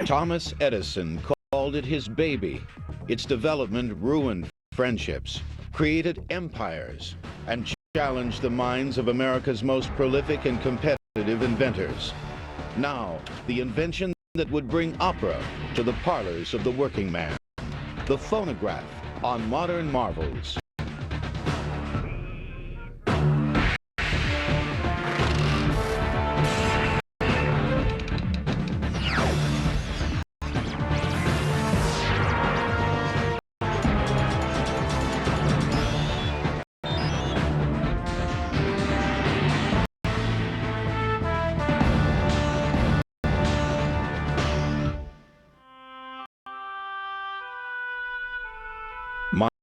Thomas Edison called it his baby. Its development ruined friendships, created empires, and challenged the minds of America's most prolific and competitive inventors. Now, the invention that would bring opera to the parlors of the working man. The phonograph on Modern Marvels.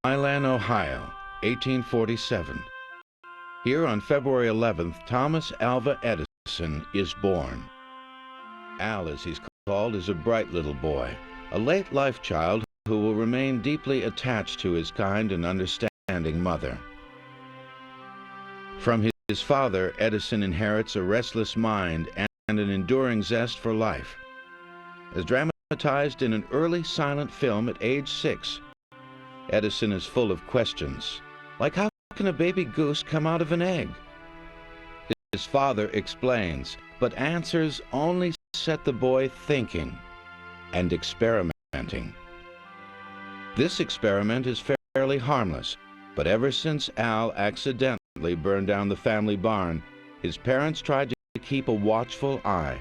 Milan, Ohio, 1847. Here on February 11th, Thomas Alva Edison is born. Al, as he's called, is a bright little boy, a late life child who will remain deeply attached to his kind and understanding mother. From his father, Edison inherits a restless mind and an enduring zest for life. As dramatized in an early silent film at age 6, Edison is full of questions, like how can a baby goose come out of an egg? His father explains, but answers only set the boy thinking and experimenting. This experiment is fairly harmless, but ever since Al accidentally burned down the family barn, his parents tried to keep a watchful eye.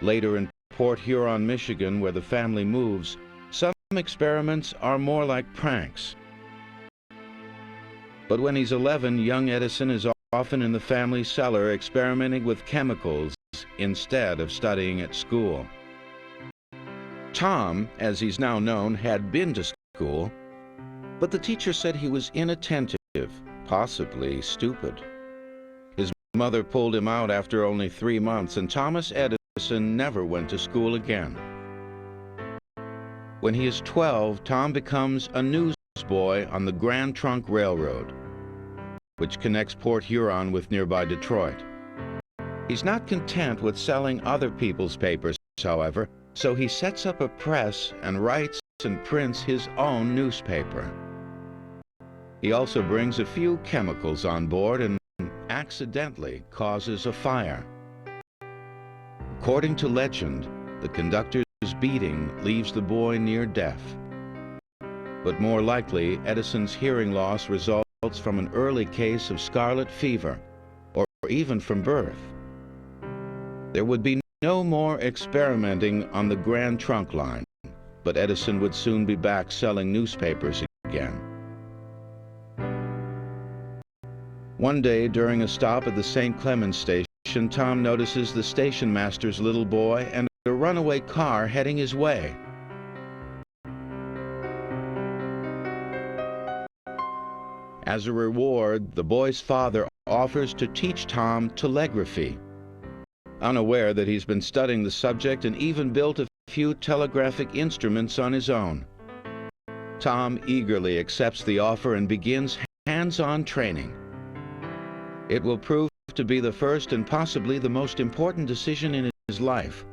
Later in Port Huron, Michigan, where the family moves, some experiments are more like pranks. But when he's 11, young Edison is often in the family cellar experimenting with chemicals instead of studying at school. Tom, as he's now known, had been to school, but the teacher said he was inattentive, possibly stupid. His mother pulled him out after only 3 months, and Thomas Edison never went to school again. When he is 12, Tom becomes a newsboy on the Grand Trunk Railroad, which connects Port Huron with nearby Detroit. He's not content with selling other people's papers, however, so he sets up a press and writes and prints his own newspaper. He also brings a few chemicals on board and accidentally causes a fire. According to legend, the conductor's beating leaves the boy near death. But more likely, Edison's hearing loss results from an early case of scarlet fever, or even from birth. There would be no more experimenting on the Grand Trunk line, but Edison would soon be back selling newspapers again. One day, during a stop at the St. Clemens station, Tom notices the station master's little boy and a runaway car heading his way. As a reward, the boy's father offers to teach Tom telegraphy, unaware that he's been studying the subject and even built a few telegraphic instruments on his own. Tom eagerly accepts the offer and begins hands-on training. It will prove to be the first and possibly the most important decision in his life.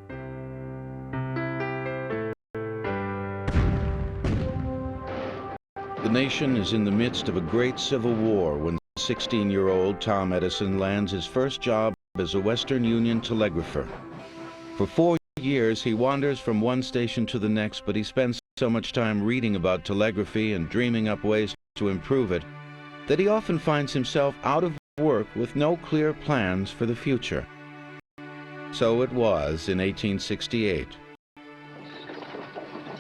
The nation is in the midst of a great civil war when 16-year-old Tom Edison lands his first job as a Western Union telegrapher. For 4 years, he wanders from one station to the next, but he spends so much time reading about telegraphy and dreaming up ways to improve it that he often finds himself out of work with no clear plans for the future. So it was in 1868.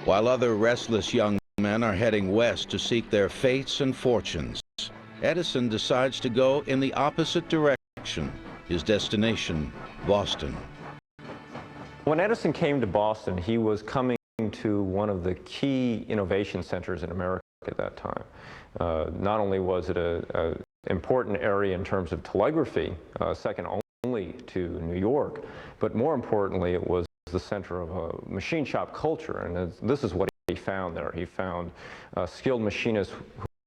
While other restless young men are heading west to seek their fates and fortunes, Edison decides to go in the opposite direction, his destination, Boston. When Edison came to Boston, he was coming to one of the key innovation centers in America at that time. Not only was it an important area in terms of telegraphy, second only to New York, but more importantly, it was the center of a machine shop culture, and this is what he found there. He found skilled machinists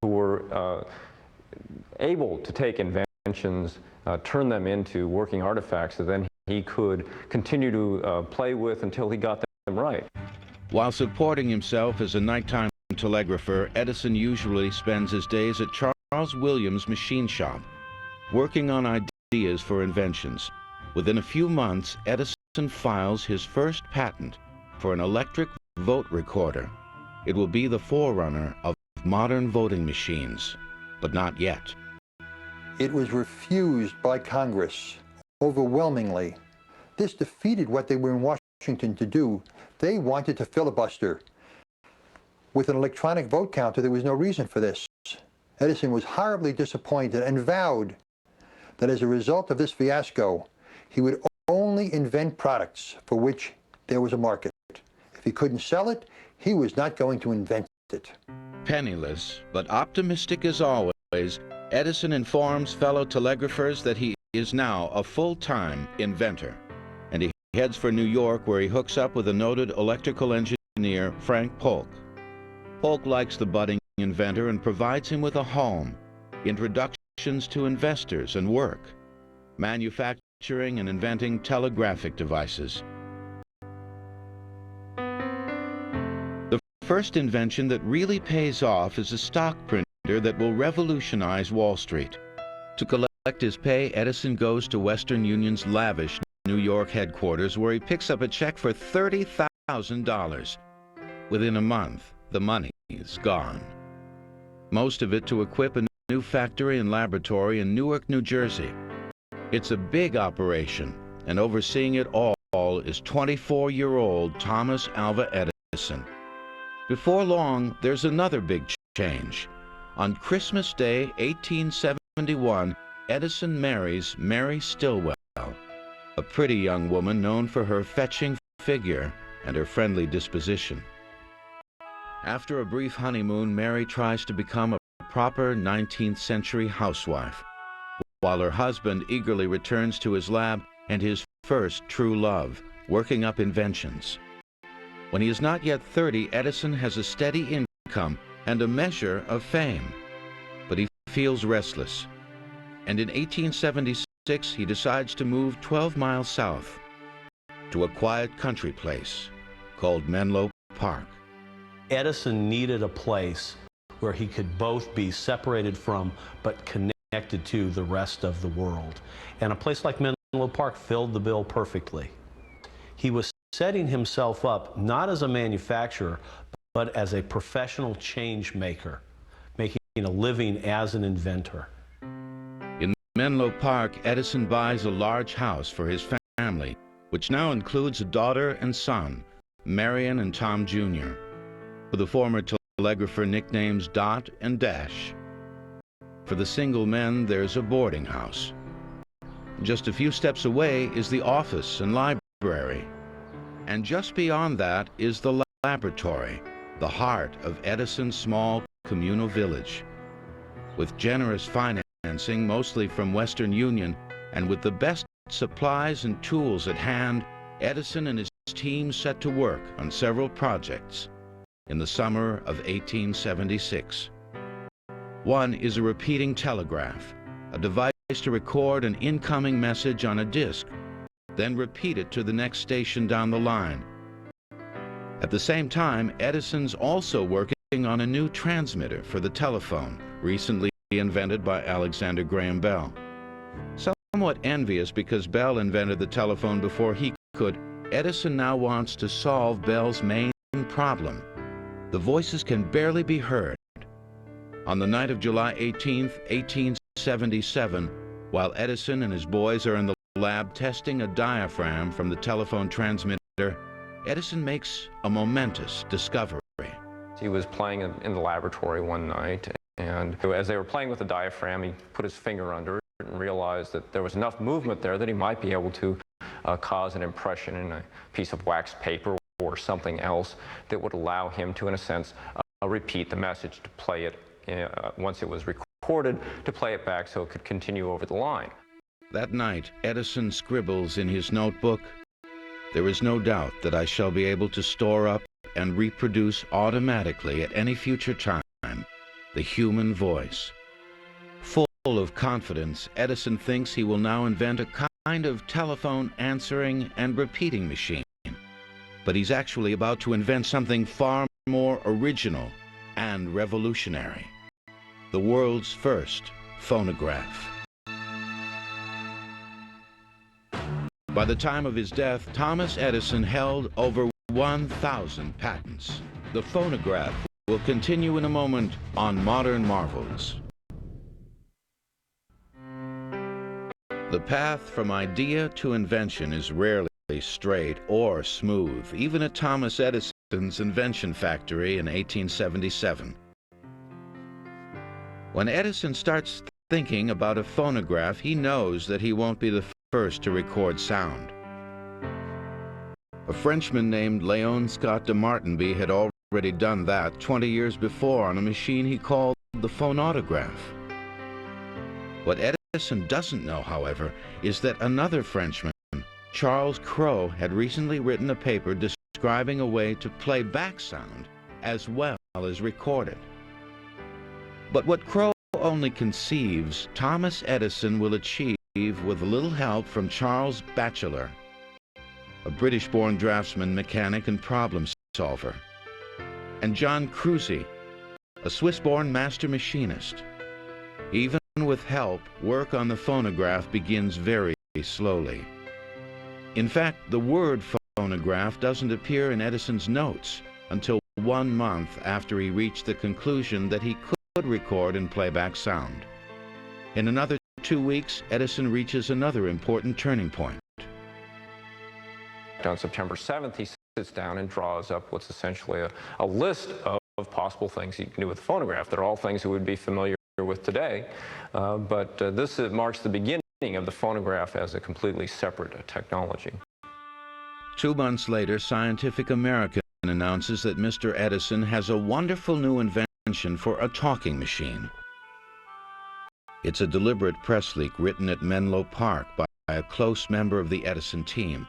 who were able to take inventions, turn them into working artifacts that then he could continue to play with until he got right. While supporting himself as a nighttime telegrapher, Edison usually spends his days at Charles Williams' machine shop, working on ideas for inventions. Within a few months, Edison files his first patent for an electric vote recorder. It will be the forerunner of modern voting machines, but not yet. It was refused by Congress overwhelmingly. This defeated what they were in Washington to do. They wanted to filibuster. With an electronic vote counter, there was no reason for this. Edison was horribly disappointed and vowed that as a result of this fiasco, he would only invent products for which there was a market. If he couldn't sell it, he was not going to invent it. Penniless, but optimistic as always, Edison informs fellow telegraphers that he is now a full-time inventor, and he heads for New York, where he hooks up with a noted electrical engineer, Frank Polk. Polk likes the budding inventor and provides him with a home, introductions to investors and work, manufacturing and inventing telegraphic devices. The first invention that really pays off is a stock printer that will revolutionize Wall Street. To collect his pay, Edison goes to Western Union's lavish New York headquarters, where he picks up a check for $30,000. Within a month, the money is gone. Most of it to equip a new factory and laboratory in Newark, New Jersey. It's a big operation, and overseeing it all is 24-year-old Thomas Alva Edison. Before long, there's another big change. On Christmas Day, 1871, Edison marries Mary Stilwell, a pretty young woman known for her fetching figure and her friendly disposition. After a brief honeymoon, Mary tries to become a proper 19th century housewife, while her husband eagerly returns to his lab and his first true love, working up inventions. When he is not yet 30, Edison has a steady income and a measure of fame, but he feels restless. And in 1876, he decides to move 12 miles south to a quiet country place called Menlo Park. Edison needed a place where he could both be separated from but connected to the rest of the world. And a place like Menlo Park filled the bill perfectly. He was setting himself up not as a manufacturer, but as a professional change maker, making a living as an inventor. In Menlo Park, Edison buys a large house for his family, which now includes a daughter and son, Marion and Tom Jr., who the former telegrapher nicknames Dot and Dash. For the single men, there's a boarding house. Just a few steps away is the office and library. And just beyond that is the laboratory, the heart of Edison's small communal village. With generous financing, mostly from Western Union, and with the best supplies and tools at hand, Edison and his team set to work on several projects in the summer of 1876. One is a repeating telegraph, a device to record an incoming message on a disc, then repeat it to the next station down the line. At the same time, Edison's also working on a new transmitter for the telephone, recently invented by Alexander Graham Bell. Somewhat envious because Bell invented the telephone before he could, Edison now wants to solve Bell's main problem. The voices can barely be heard. On the night of July 18, 1877, while Edison and his boys are in the lab testing a diaphragm from the telephone transmitter, Edison makes a momentous discovery. He was playing in the laboratory one night, and as they were playing with the diaphragm, he put his finger under it and realized that there was enough movement there that he might be able to cause an impression in a piece of wax paper or something else that would allow him to, in a sense, repeat the message, to play it once it was recorded, to play it back so it could continue over the line. That night, Edison scribbles in his notebook, "There is no doubt that I shall be able to store up and reproduce automatically at any future time the human voice." Full of confidence, Edison thinks he will now invent a kind of telephone answering and repeating machine. But he's actually about to invent something far more original and revolutionary: the world's first phonograph. By the time of his death, Thomas Edison held over 1,000 patents. The phonograph will continue in a moment on Modern Marvels. The path from idea to invention is rarely straight or smooth, even at Thomas Edison's invention factory in 1877. When Edison starts thinking about a phonograph, he knows that he won't be the first to record sound. A Frenchman named Léon Scott de Martinby had already done that 20 years before on a machine he called the phonautograph. What Edison doesn't know, however, is that another Frenchman, Charles Cros, had recently written a paper describing a way to play back sound as well as record it. But what Cros only conceives, Thomas Edison will achieve with a little help from Charles Batchelor, a British-born draftsman, mechanic, and problem solver, and John Cruzy, a Swiss-born master machinist. Even with help, work on the phonograph begins very slowly. In fact, the word phonograph doesn't appear in Edison's notes until 1 month after he reached the conclusion that he could record and play back sound. In another 2 weeks, Edison reaches another important turning point. On September 7th, he sits down and draws up what's essentially a list of possible things you can do with the phonograph. They're all things that we'd be familiar with today, but this marks the beginning of the phonograph as a completely separate technology. 2 months later, Scientific American announces that Mr. Edison has a wonderful new invention for a talking machine. It's a deliberate press leak written at Menlo Park by a close member of the Edison team.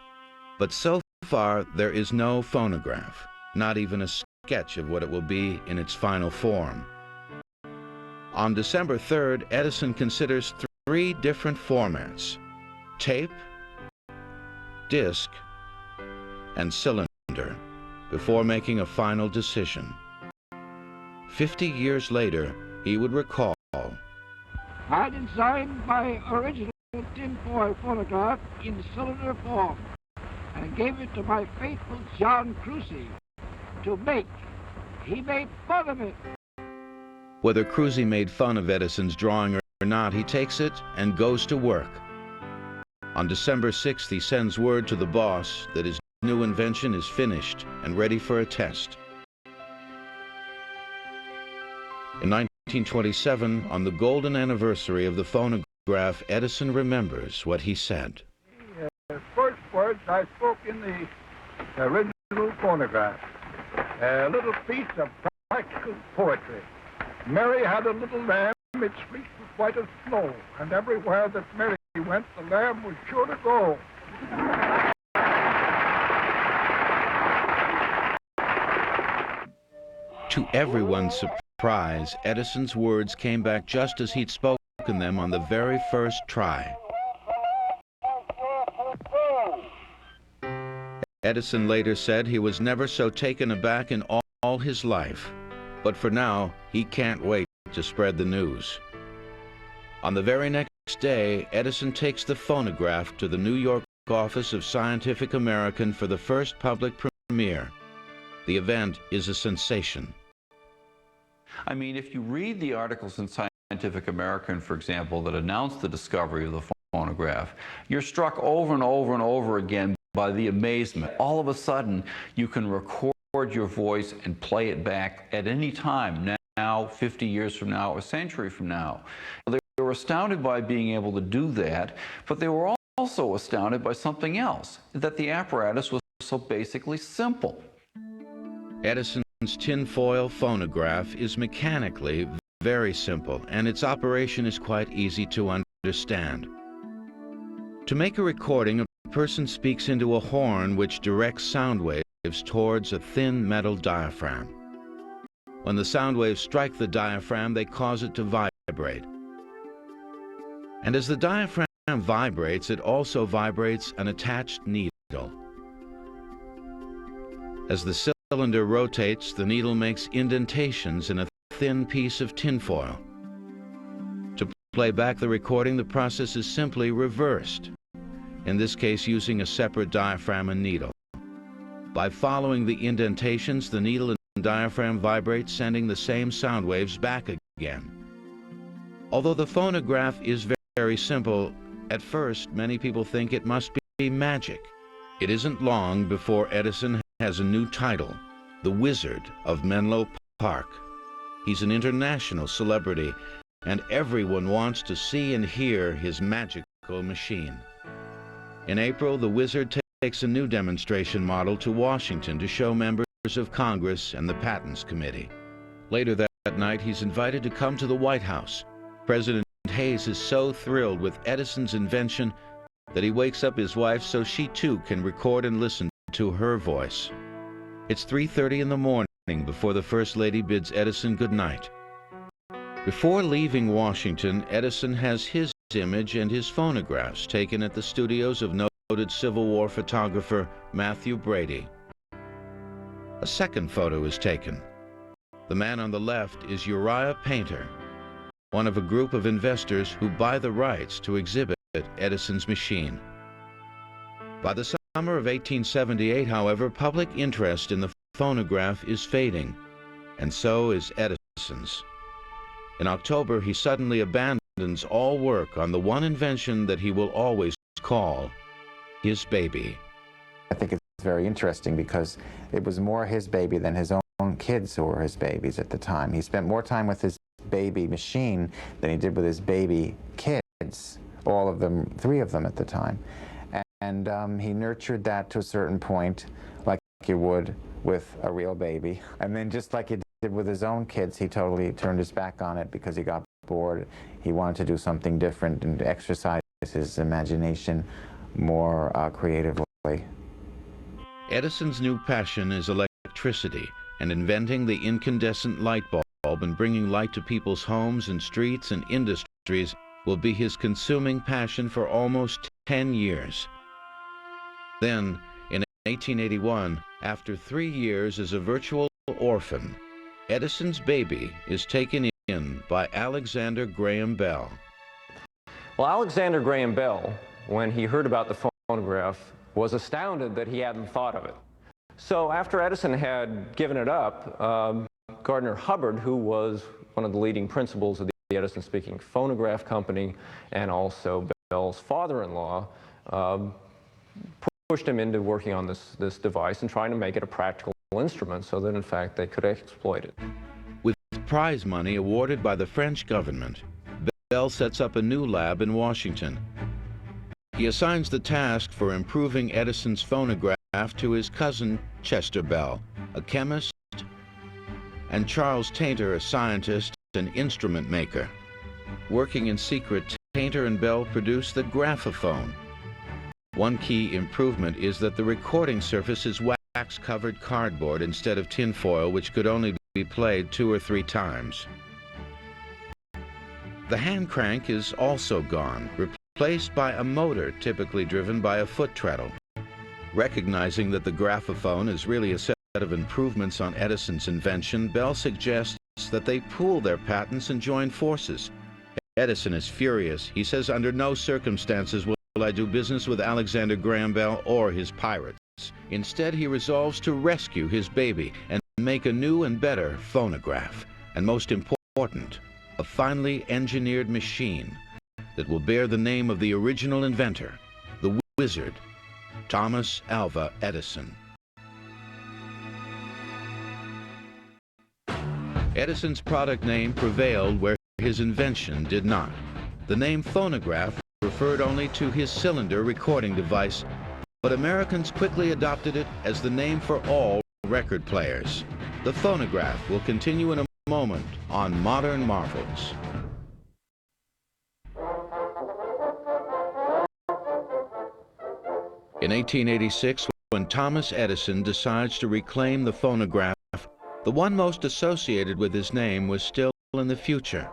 But so far, there is no phonograph, not even a sketch of what it will be in its final form. On December 3rd, Edison considers 3 different formats: tape, disc, and cylinder, before making a final decision. 50 years later, he would recall, "I designed my original tinfoil phonograph in cylinder form and gave it to my faithful John Cruzy to make. He made fun of it." Whether Cruzy made fun of Edison's drawing or not, he takes it and goes to work. On December 6th, he sends word to the boss that his new invention is finished and ready for a test. In 1927, on the golden anniversary of the phonograph, Edison remembers what he said. The first words I spoke in the original phonograph, a little piece of practical poetry. Mary had a little lamb, its fleece was white as snow, and everywhere that Mary went, the lamb was sure to go. To everyone's surprise, Edison's words came back just as he'd spoken them on the very first try. Edison later said he was never so taken aback in all his life. But for now, he can't wait to spread the news. On the very next day, Edison takes the phonograph to the New York office of Scientific American for the first public premiere. The event is a sensation. I mean, if you read the articles in Scientific American, for example, that announced the discovery of the phonograph, you're struck over and over and over again by the amazement. All of a sudden, you can record your voice and play it back at any time, now, 50 years from now, a century from now. They were astounded by being able to do that, but they were also astounded by something else, that the apparatus was so basically simple. Edison's tinfoil phonograph is mechanically very simple, and its operation is quite easy to understand. To make a recording, a person speaks into a horn which directs sound waves towards a thin metal diaphragm. When the sound waves strike the diaphragm, they cause it to vibrate. And as the diaphragm vibrates, it also vibrates an attached needle. As the cylinder rotates, the needle makes indentations in a thin piece of tinfoil. To play back the recording, the process is simply reversed, in this case using a separate diaphragm and needle. By following the indentations, the needle and diaphragm vibrate, sending the same sound waves back again. Although the phonograph is very simple, at first many people think it must be magic. It isn't long before Edison has a new title, the Wizard of Menlo Park. He's an international celebrity, and everyone wants to see and hear his magical machine. In April, the Wizard takes a new demonstration model to Washington to show members of Congress and the Patents Committee. Later that night, he's invited to come to the White House. President Hayes is so thrilled with Edison's invention that he wakes up his wife so she too can record and listen to her voice. It's 3:30 in the morning before the First Lady bids Edison good night. Before leaving Washington, Edison has his image and his phonographs taken at the studios of noted Civil War photographer Matthew Brady. A second photo is taken. The man on the left is Uriah Painter, one of a group of investors who buy the rights to exhibit Edison's machine. By the summer of 1878, however, public interest in the phonograph is fading, and so is Edison's. In October, he suddenly abandons all work on the one invention that he will always call his baby. I think it's very interesting because it was more his baby than his own kids who were his babies at the time. He spent more time with his baby machine than he did with his baby kids, all of them, 3 of them at the time. And he nurtured that to a certain point, like you would with a real baby. And then just like he did with his own kids, he totally turned his back on it because he got bored. He wanted to do something different and exercise his imagination more creatively. Edison's new passion is electricity, and inventing the incandescent light bulb and bringing light to people's homes and streets and industries will be his consuming passion for almost 10 years. Then, in 1881, after 3 years as a virtual orphan, Edison's baby is taken in by Alexander Graham Bell. Well, Alexander Graham Bell, when he heard about the phonograph, was astounded that he hadn't thought of it. So after Edison had given it up, Gardner Hubbard, who was one of the leading principals of the Edison Speaking Phonograph Company and also Bell's father-in-law, pushed him into working on this device and trying to make it a practical instrument so that in fact they could exploit it. With prize money awarded by the French government, Bell sets up a new lab in Washington. He assigns the task for improving Edison's phonograph to his cousin Chester Bell, a chemist, and Charles Tainter, a scientist and instrument maker. Working in secret, Tainter and Bell produced the graphophone. One key improvement is that the recording surface is wax-covered cardboard instead of tinfoil, which could only be played 2 or 3 times. The hand crank is also gone, replaced by a motor typically driven by a foot treadle. Recognizing that the graphophone is really a set of improvements on Edison's invention, Bell suggests that they pool their patents and join forces. Edison is furious. He says, "Under no circumstances will I do business with Alexander Graham Bell or his pirates." Instead, he resolves to rescue his baby and make a new and better phonograph, and most important, a finely engineered machine that will bear the name of the original inventor, the Wizard, Thomas Alva Edison. Edison's product name prevailed where his invention did not. The name phonograph referred only to his cylinder recording device, but Americans quickly adopted it as the name for all record players. The phonograph will continue in a moment on Modern Marvels. In 1886, when Thomas Edison decides to reclaim the phonograph, the one most associated with his name was still in the future.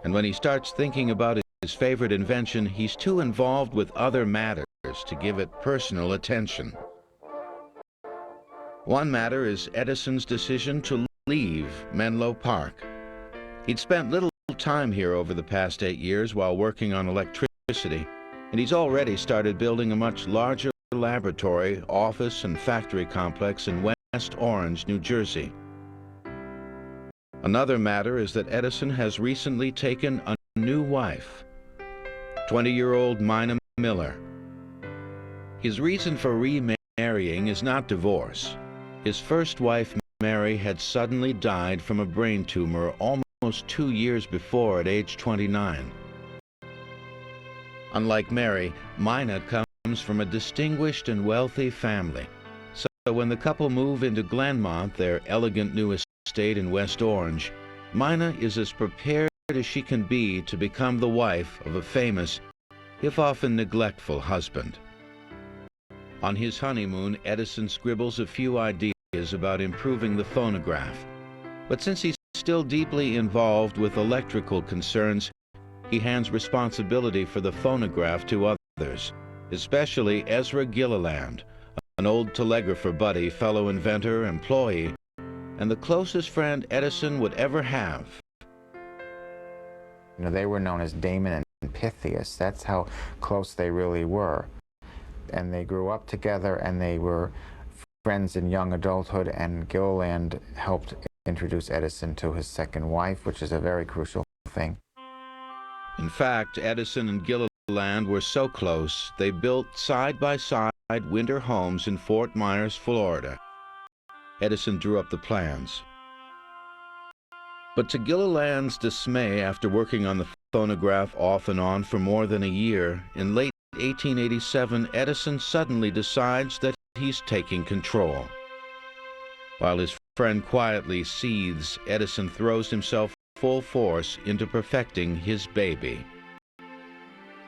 And when he starts thinking about his favorite invention, he's too involved with other matters to give it personal attention. One matter is Edison's decision to leave Menlo Park. He'd spent little time here over the past 8 years while working on electricity, and he's already started building a much larger laboratory, office, and factory complex in West Orange, New Jersey. Another matter is that Edison has recently taken a new wife, 20-year-old Mina Miller. His reason for remarrying is not divorce. His first wife, Mary, had suddenly died from a brain tumor almost 2 years before at age 29. Unlike Mary, Mina comes from a distinguished and wealthy family. So when the couple move into Glenmont, their elegant new estate in West Orange, Mina is as prepared as she can be to become the wife of a famous, if often neglectful, husband. On his honeymoon, Edison scribbles a few ideas about improving the phonograph. But since he's still deeply involved with electrical concerns, he hands responsibility for the phonograph to others, especially Ezra Gilliland, an old telegrapher buddy, fellow inventor, employee, and the closest friend Edison would ever have. You know, they were known as Damon and Pythias. That's how close they really were. And they grew up together, and they were friends in young adulthood, and Gilliland helped introduce Edison to his second wife, which is a very crucial thing. In fact, Edison and Gilliland were so close, they built side-by-side winter homes in Fort Myers, Florida. Edison drew up the plans. But to Gilliland's dismay, after working on the phonograph off and on for more than a year, in late 1887, Edison suddenly decides that he's taking control. While his friend quietly seethes, Edison throws himself full force into perfecting his baby.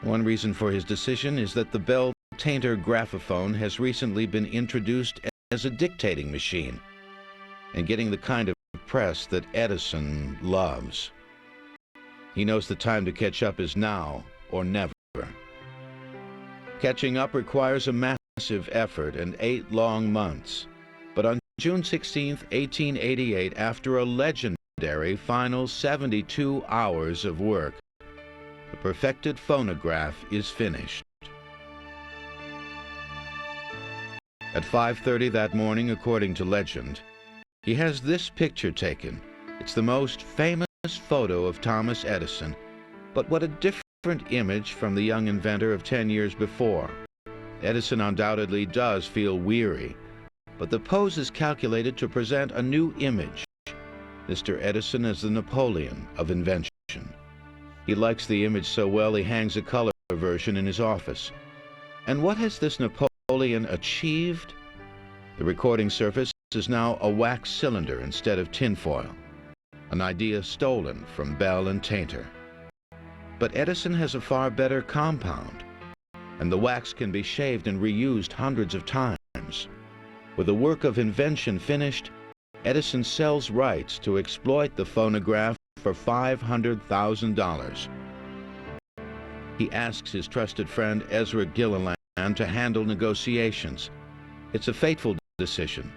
One reason for his decision is that the Bell Tainter graphophone has recently been introduced as a dictating machine, and getting the kind of press that Edison loves. He knows the time to catch up is now or never. Catching up requires a massive effort and 8 long months. But on June 16, 1888, after a legendary final 72 hours of work, the perfected phonograph is finished. At 5:30 that morning, according to legend, he has this picture taken. It's the most famous photo of Thomas Edison, but what a different image from the young inventor of 10 years before. Edison undoubtedly does feel weary, but the pose is calculated to present a new image. Mr. Edison as the Napoleon of invention. He likes the image so well he hangs a color version in his office. And what has this Napoleon achieved? The recording surface is now a wax cylinder instead of tinfoil, an idea stolen from Bell and Tainter. But Edison has a far better compound, and the wax can be shaved and reused hundreds of times. With the work of invention finished, Edison sells rights to exploit the phonograph for $500,000. He asks his trusted friend Ezra Gilliland to handle negotiations. It's a fateful decision,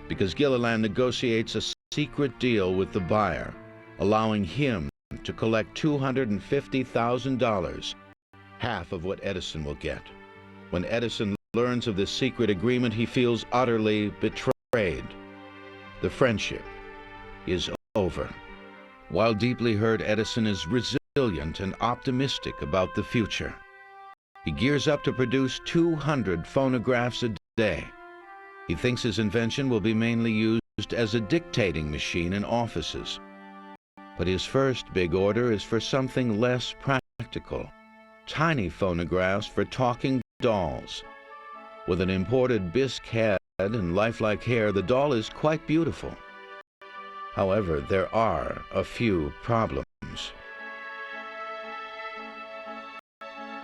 because Gilliland negotiates a secret deal with the buyer, allowing him to collect $250,000, half of what Edison will get. When Edison learns of this secret agreement, he feels utterly betrayed. The friendship is over. While deeply hurt, Edison is resilient and optimistic about the future. He gears up to produce 200 phonographs a day. He thinks his invention will be mainly used as a dictating machine in offices. But his first big order is for something less practical: tiny phonographs for talking dolls. With an imported bisque head and lifelike hair, the doll is quite beautiful. However, there are a few problems.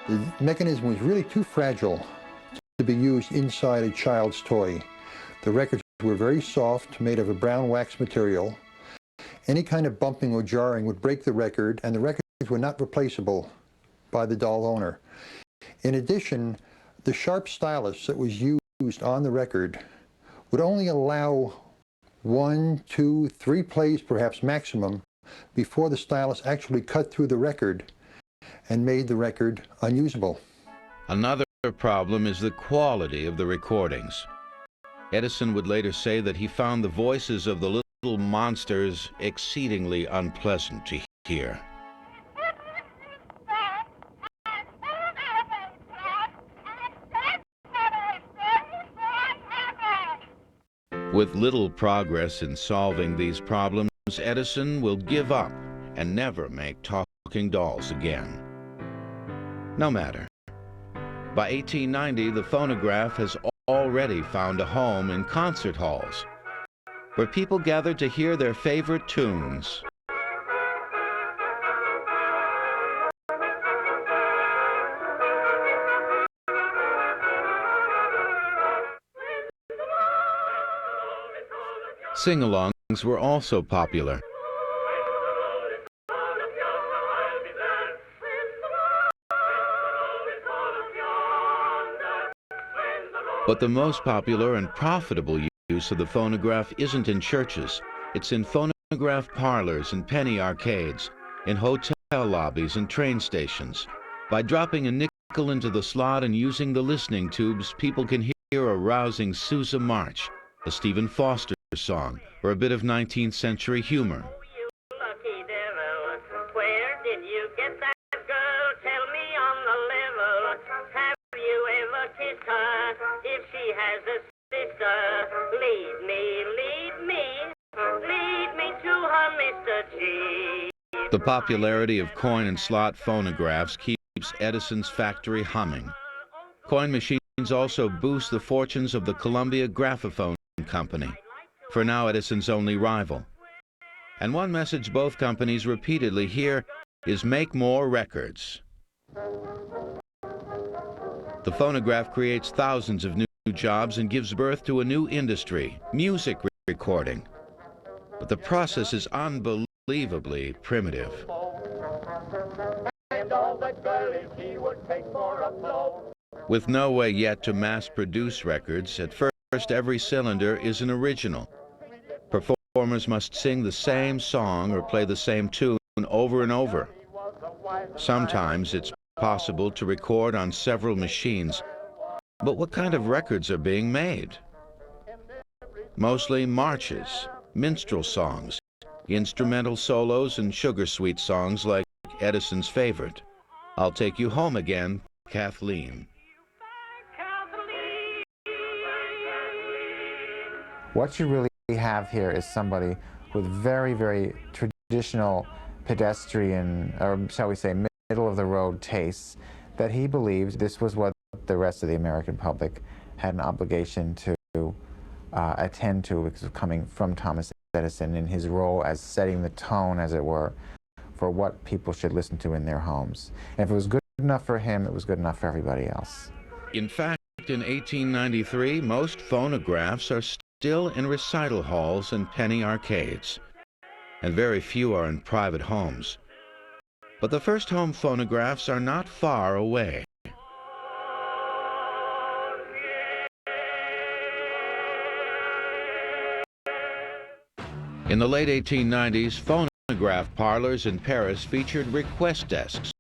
The mechanism was really too fragile to be used inside a child's toy. The records were very soft, made of a brown wax material. Any kind of bumping or jarring would break the record, and the records were not replaceable by the doll owner. In addition, the sharp stylus that was used on the record would only allow 1, 2, 3 plays perhaps maximum before the stylus actually cut through the record and made the record unusable. Another problem is the quality of the recordings. Edison would later say that he found the voices of the little monsters exceedingly unpleasant to hear. With little progress in solving these problems, Edison will give up and never make talking dolls again. No matter. By 1890, the phonograph has already found a home in concert halls, where people gathered to hear their favorite tunes. Sing-alongs were also popular. But the most popular and profitable use of the phonograph isn't in churches. It's in phonograph parlors and penny arcades, in hotel lobbies and train stations. By dropping a nickel into the slot and using the listening tubes, people can hear a rousing Sousa march, a Stephen Foster song, or a bit of 19th century humor. If she has a sister, lead me to her Mr. G. The popularity of coin and slot phonographs keeps Edison's factory humming. Coin machines also boost the fortunes of the Columbia Graphophone Company, for now Edison's only rival. And one message both companies repeatedly hear is make more records. The phonograph creates thousands of new jobs and gives birth to a new industry, music recording. But the process is unbelievably primitive. With no way yet to mass-produce records, at first every cylinder is an original. Performers must sing the same song or play the same tune over and over. Sometimes it's possible to record on several machines, but what kind of records are being made? Mostly marches, minstrel songs, instrumental solos, and sugar-sweet songs like Edison's favorite, "I'll Take You Home Again, Kathleen." What you really have here is somebody with very, very traditional pedestrian, or shall we say, middle-of-the-road tastes, that he believed this was what the rest of the American public had an obligation to attend to, because of coming from Thomas Edison in his role as setting the tone, as it were, for what people should listen to in their homes. And if it was good enough for him, it was good enough for everybody else. In fact, in 1893, most phonographs are still in recital halls and penny arcades, and very few are in private homes. But the first home phonographs are not far away. In the late 1890s, phonograph parlors in Paris featured request desks,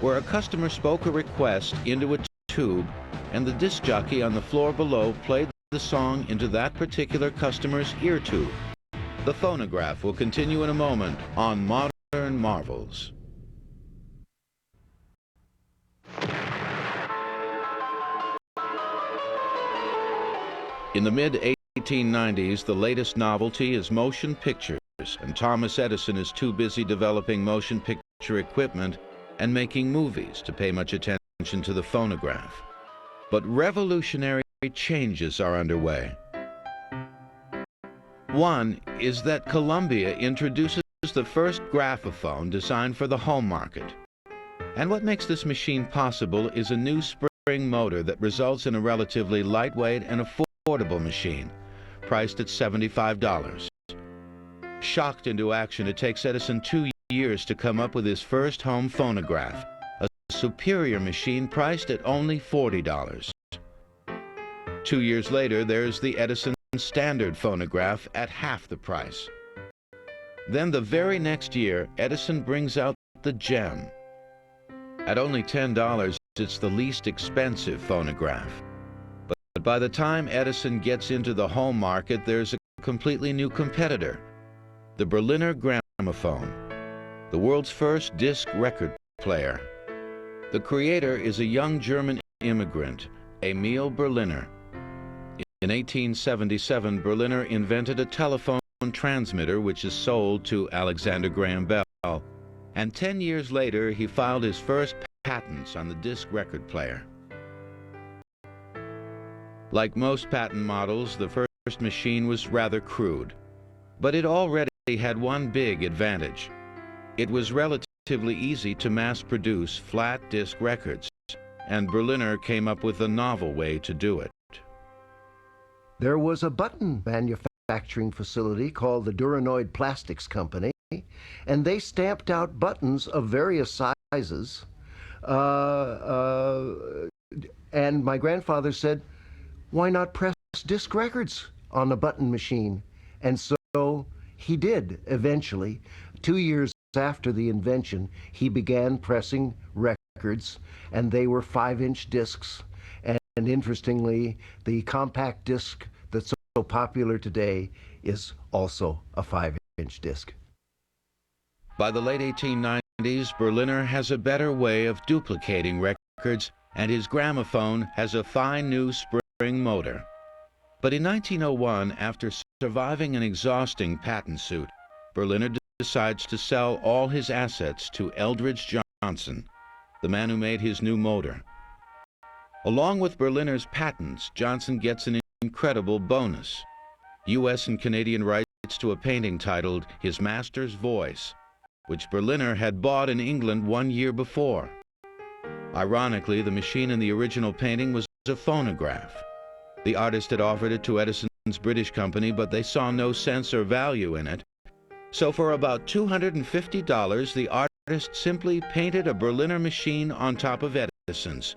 where a customer spoke a request into a tube, and the disc jockey on the floor below played the song into that particular customer's ear tube. The phonograph will continue in a moment on Modern Marvels. In the mid-1890s, the latest novelty is motion pictures, and Thomas Edison is too busy developing motion picture equipment and making movies to pay much attention to the phonograph. But revolutionary changes are underway. One is that Columbia introduces the first graphophone designed for the home market. And what makes this machine possible is a new spring motor that results in a relatively lightweight and affordable machine, priced at $75. Shocked into action, it takes Edison 2 years to come up with his first home phonograph, a superior machine priced at only $40. 2 years later, there's the Edison standard phonograph at half the price. Then the very next year, Edison brings out the gem. At only $10, it's the least expensive phonograph. But by the time Edison gets into the home market, there's a completely new competitor, the Berliner gramophone, the world's first disc record player. The creator is a young German immigrant, Emil Berliner. In 1877, Berliner invented a telephone transmitter which is sold to Alexander Graham Bell, and 10 years later he filed his first patents on the disc record player. Like most patent models, the first machine was rather crude, but it already had one big advantage. It was relatively easy to mass-produce flat disc records, and Berliner came up with a novel way to do it. There was a button manufacturing facility called the Duranoid Plastics Company, and they stamped out buttons of various sizes. And my grandfather said, "Why not press disc records on a button machine?" And so he did eventually. 2 years after the invention, he began pressing records, and they were 5-inch discs. And interestingly, the compact disc that's so popular today is also a 5-inch disc. By the late 1890s, Berliner has a better way of duplicating records, and his gramophone has a fine new spring motor. But in 1901, after surviving an exhausting patent suit, Berliner decides to sell all his assets to Eldridge Johnson, the man who made his new motor. Along with Berliner's patents, Johnson gets an incredible bonus: U.S. and Canadian rights to a painting titled His Master's Voice, which Berliner had bought in England 1 year before. Ironically, the machine in the original painting was a phonograph. The artist had offered it to Edison's British company, but they saw no sense or value in it. So for about $250, the artist simply painted a Berliner machine on top of Edison's.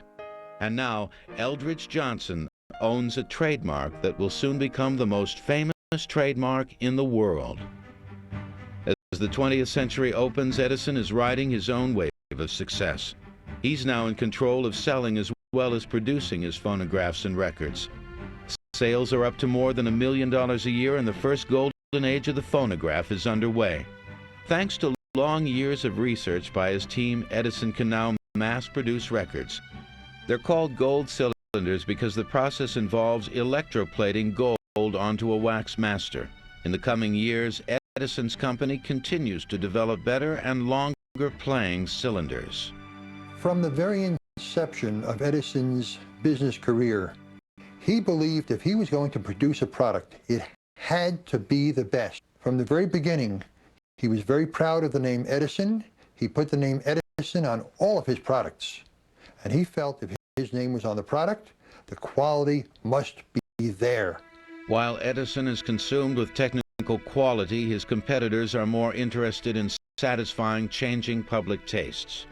And now Eldridge Johnson owns a trademark that will soon become the most famous trademark in the world. As the 20th century opens, Edison is riding his own wave of success. He's now in control of selling as well as producing his phonographs and records. Sales are up to more than $1 million a year, and the first golden age of the phonograph is underway. Thanks to long years of research by his team, Edison can now mass-produce records. They're called gold cylinders because the process involves electroplating gold onto a wax master. In the coming years, Edison's company continues to develop better and longer playing cylinders. From the very inception of Edison's business career, he believed if he was going to produce a product, it had to be the best. From the very beginning, he was very proud of the name Edison. He put the name Edison on all of his products. And he felt if his name was on the product, the quality must be there. While Edison is consumed with technical quality, his competitors are more interested in satisfying changing public tastes.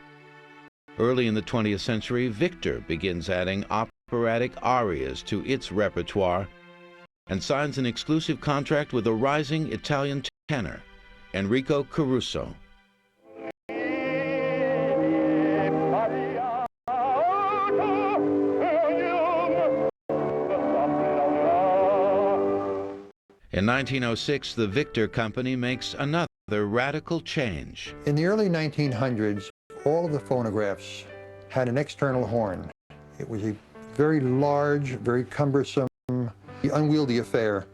Early in the 20th century, Victor begins adding operatic arias to its repertoire and signs an exclusive contract with a rising Italian tenor, Enrico Caruso. In 1906, the Victor Company makes another radical change. In the early 1900s, all of the phonographs had an external horn. It was a very large, very cumbersome, unwieldy affair.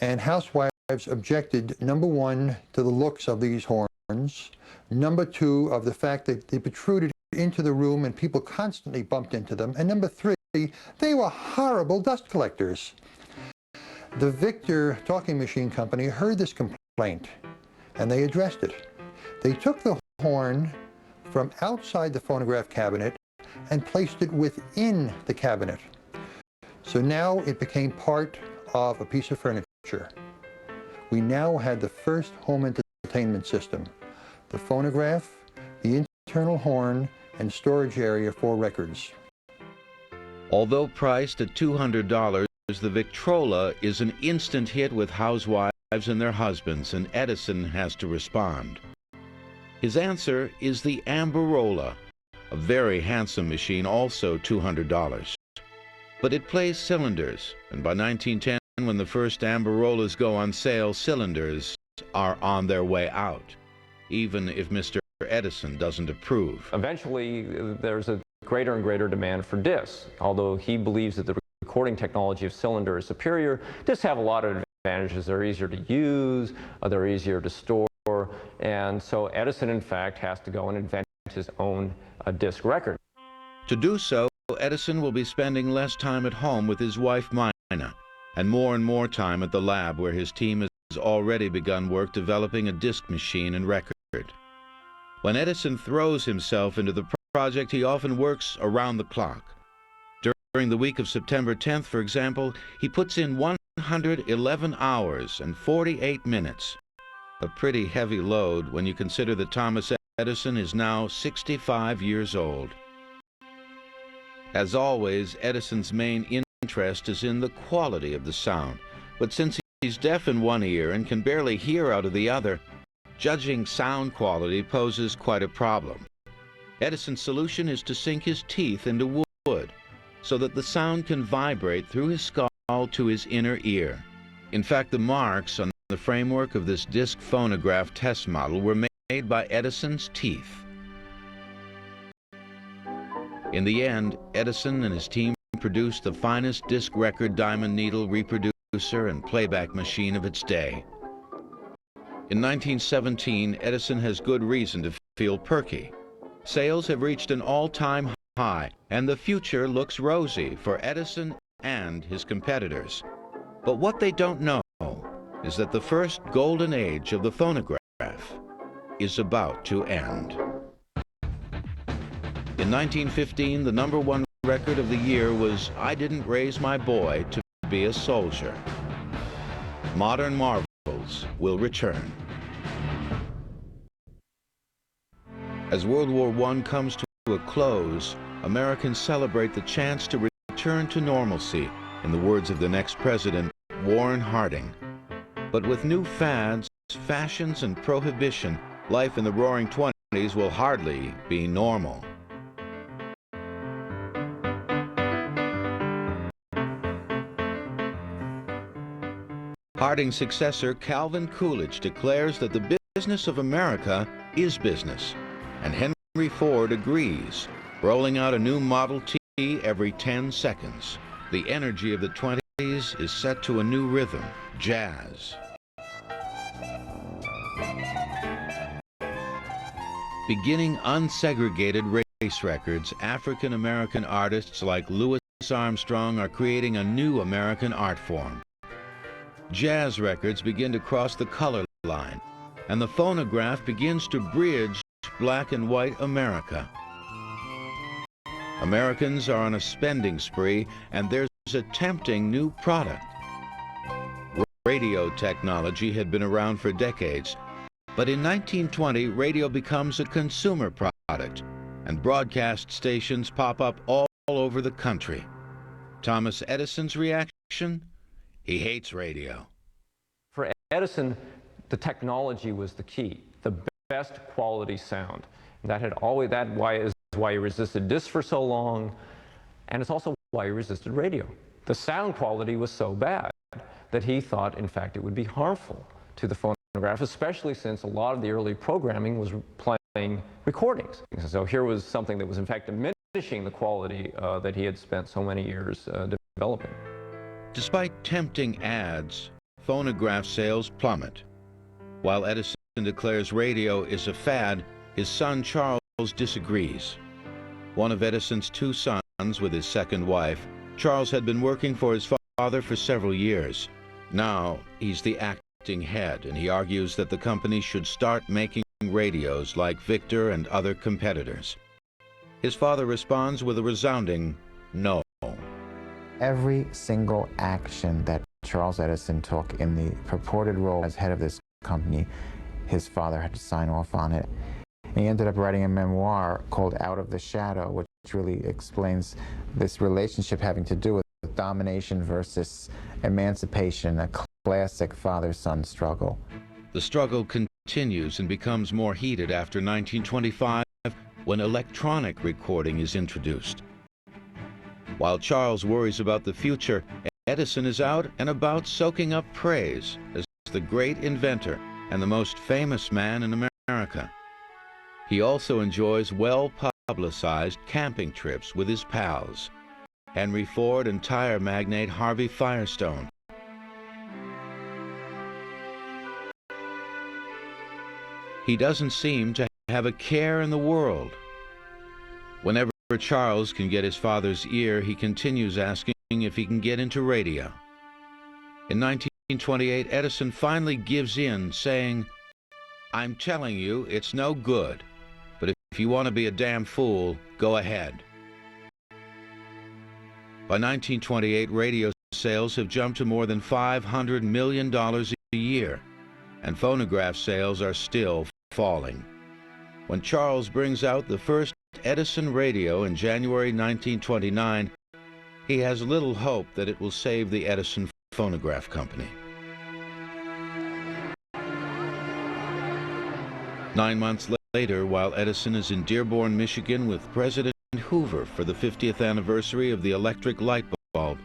And housewives objected, number one, to the looks of these horns, number two, of the fact that they protruded into the room and people constantly bumped into them, and number three, they were horrible dust collectors. The Victor Talking Machine Company heard this complaint, and they addressed it. They took the horn from outside the phonograph cabinet and placed it within the cabinet. So now it became part of a piece of furniture. We now had the first home entertainment system: the phonograph, the internal horn, and storage area for records. Although priced at $200, the Victrola is an instant hit with housewives and their husbands, and Edison has to respond. His answer is the Amberola, a very handsome machine, also $200. But it plays cylinders, and by 1910, when the first Amberolas go on sale, cylinders are on their way out, even if Mr. Edison doesn't approve. Eventually, there's a greater and greater demand for discs. Although he believes that the recording technology of cylinder is superior, discs have a lot of advantages. They're easier to use, they're easier to store, and so Edison, in fact, has to go and invent his own disc record. To do so, Edison will be spending less time at home with his wife, Mina, and more time at the lab, where his team has already begun work developing a disc machine and record. When Edison throws himself into the project, he often works around the clock. During the week of September 10th, for example, he puts in 111 hours and 48 minutes. A pretty heavy load when you consider that Thomas Edison is now 65 years old. As always, Edison's main interest is in the quality of the sound, but since he's deaf in one ear and can barely hear out of the other, judging sound quality poses quite a problem. Edison's solution is to sink his teeth into wood so that the sound can vibrate through his skull to his inner ear. In fact, the marks on the framework of this disc phonograph test model were made by Edison's teeth. In the end, Edison and his team produced the finest disc record diamond needle reproducer and playback machine of its day. In 1917, Edison has good reason to feel perky. Sales have reached an all-time high, and the future looks rosy for Edison and his competitors. But what they don't know is that the first golden age of the phonograph is about to end. In 1915, the #1 record of the year was "I Didn't Raise My Boy to Be a Soldier." Modern marvels will return. As World War I comes to a close, Americans celebrate the chance to return to normalcy, in the words of the next president, Warren Harding. But with new fads, fashions, and prohibition, life in the Roaring '20s will hardly be normal. Harding's successor, Calvin Coolidge, declares that the business of America is business, and Henry Ford agrees, rolling out a new Model T every 10 seconds. The energy of the '20s is set to a new rhythm, jazz. Beginning unsegregated race records, African-American artists like Louis Armstrong are creating a new American art form. Jazz records begin to cross the color line, and the phonograph begins to bridge black and white America. Americans are on a spending spree, and there's a tempting new product. Radio technology had been around for decades, but in 1920, radio becomes a consumer product, and broadcast stations pop up all over the country. Thomas Edison's reaction? He hates radio. For Edison, the technology was the key, the best quality sound. That is why he resisted discs for so long, and it's also why he resisted radio. The sound quality was so bad that he thought, in fact, it would be harmful to the phonograph, especially since a lot of the early programming was playing recordings. So here was something that was, in fact, diminishing the quality that he had spent so many years developing. Despite tempting ads, phonograph sales plummet. While Edison declares radio is a fad, his son Charles disagrees. One of Edison's two sons with his second wife, Charles had been working for his father for several years. Now he's the acting head, and he argues that the company should start making radios like Victor and other competitors. His father responds with a resounding no. Every single action that Charles Edison took in the purported role as head of this company, his father had to sign off on it. And he ended up writing a memoir called Out of the Shadow, which really explains this relationship having to do with domination versus emancipation, a classic father-son struggle. The struggle continues and becomes more heated after 1925, when electronic recording is introduced. While Charles worries about the future, Edison is out and about soaking up praise as the great inventor and the most famous man in America. He also enjoys well-publicized camping trips with his pals, Henry Ford and tire magnate Harvey Firestone. He doesn't seem to have a care in the world. Whenever Charles can get his father's ear, he continues asking if he can get into radio. In 1928, Edison finally gives in, saying, "I'm telling you, it's no good, but if you want to be a damn fool, go ahead." By 1928, radio sales have jumped to more than $500 million a year, and phonograph sales are still falling. When Charles brings out the first Edison radio in January 1929, he has little hope that it will save the Edison Phonograph Company. 9 months later, while Edison is in Dearborn, Michigan with President Hoover for the 50th anniversary of the electric light bulb,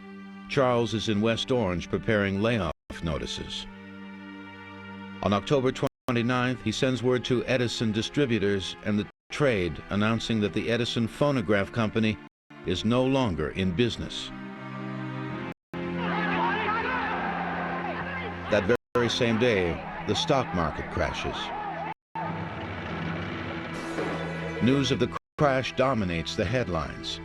Charles is in West Orange preparing layoff notices. On October 29th, he sends word to Edison distributors and the trade announcing that the Edison Phonograph Company is no longer in business. That very same day, the stock market crashes. News of the crash dominates the headlines.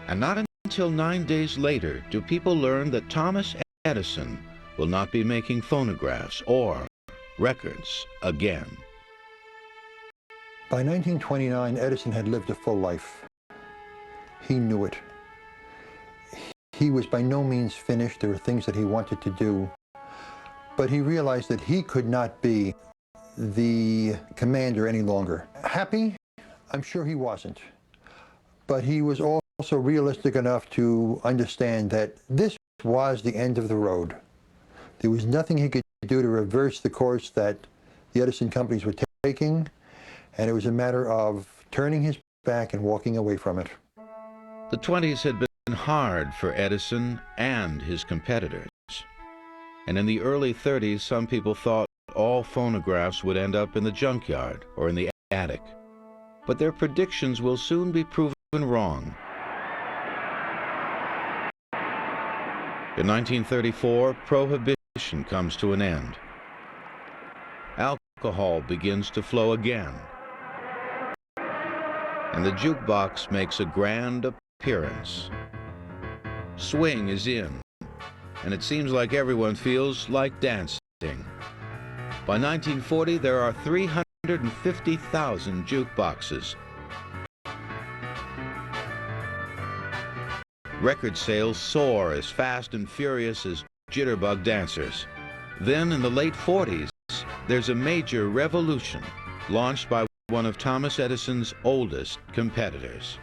And not until 9 days later do people learn that Thomas Edison will not be making phonographs or records again. By 1929, Edison had lived a full life. He knew it. He was by no means finished. There were things that he wanted to do. But he realized that he could not be the commander any longer. Happy? I'm sure he wasn't. But he was also realistic enough to understand that this was the end of the road. There was nothing he could do to reverse the course that the Edison companies were taking, and it was a matter of turning his back and walking away from it. The 20s had been hard for Edison and his competitors. And in the early 30s, some people thought all phonographs would end up in the junkyard or in the attic. But their predictions will soon be proven wrong. In 1934, prohibition comes to an end. Alcohol begins to flow again. And the jukebox makes a grand appearance. Swing is in, and it seems like everyone feels like dancing. By 1940, there are 350,000 jukeboxes. Record sales soar as fast and furious as jitterbug dancers. Then, in the late 40s, there's a major revolution launched by one of Thomas Edison's oldest competitors.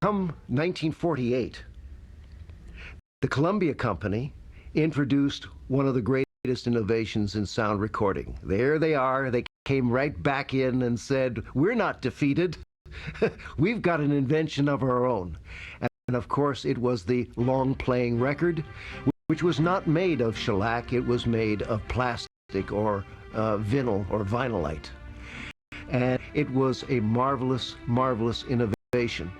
Come 1948, the Columbia Company introduced one of the greatest innovations in sound recording. There they are. They came right back in and said, "We're not defeated. We've got an invention of our own." And of course, it was the long-playing record, which was not made of shellac. It was made of plastic or vinyl or vinylite. And it was a marvelous, marvelous innovation.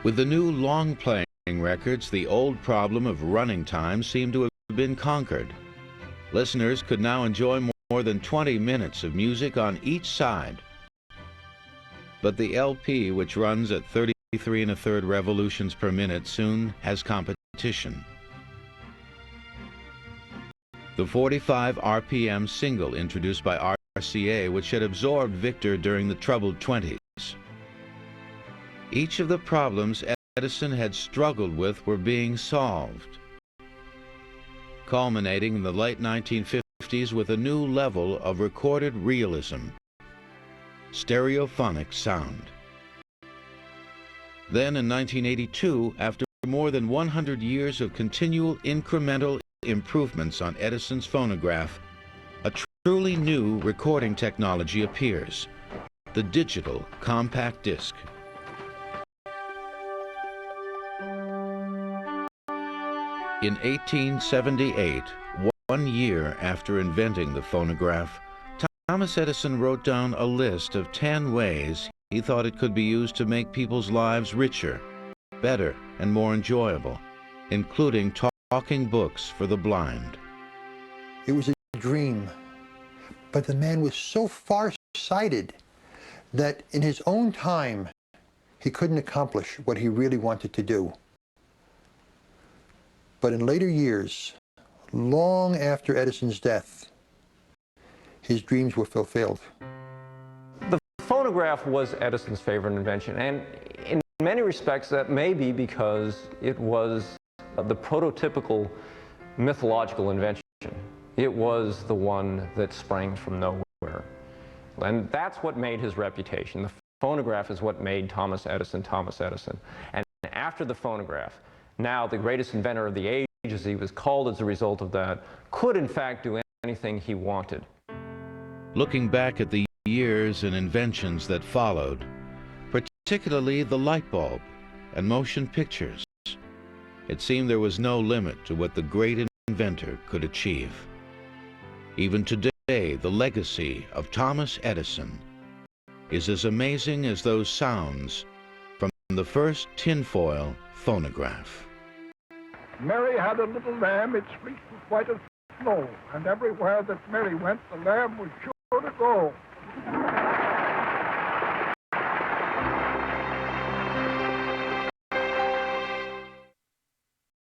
With the new long-playing records, the old problem of running time seemed to have been conquered. Listeners could now enjoy more than 20 minutes of music on each side. But the LP, which runs at 33 1/3 revolutions per minute, soon has competition. The 45 RPM single introduced by RCA, which had absorbed Victor during the troubled 20s. Each of the problems Edison had struggled with were being solved, culminating in the late 1950s with a new level of recorded realism: stereophonic sound. Then in 1982, after more than 100 years of continual incremental improvements on Edison's phonograph, a truly new recording technology appears, the digital compact disc. In 1878, 1 year after inventing the phonograph, Thomas Edison wrote down a list of 10 ways he thought it could be used to make people's lives richer, better, and more enjoyable, including talking books for the blind. It was a dream, but the man was so far-sighted that in his own time, he couldn't accomplish what he really wanted to do. But in later years, long after Edison's death, his dreams were fulfilled. The phonograph was Edison's favorite invention, and in many respects that may be because it was the prototypical mythological invention. It was the one that sprang from nowhere. And that's what made his reputation. The phonograph is what made Thomas Edison Thomas Edison. And after the phonograph, now the greatest inventor of the age, as he was called as a result of that, could in fact do anything he wanted. Looking back at the years and inventions that followed, particularly the light bulb and motion pictures, it seemed there was no limit to what the great inventor could achieve. Even today, the legacy of Thomas Edison is as amazing as those sounds from the first tinfoil phonograph. Mary had a little lamb, its fleece was white as snow, and everywhere that Mary went, the lamb was sure to go.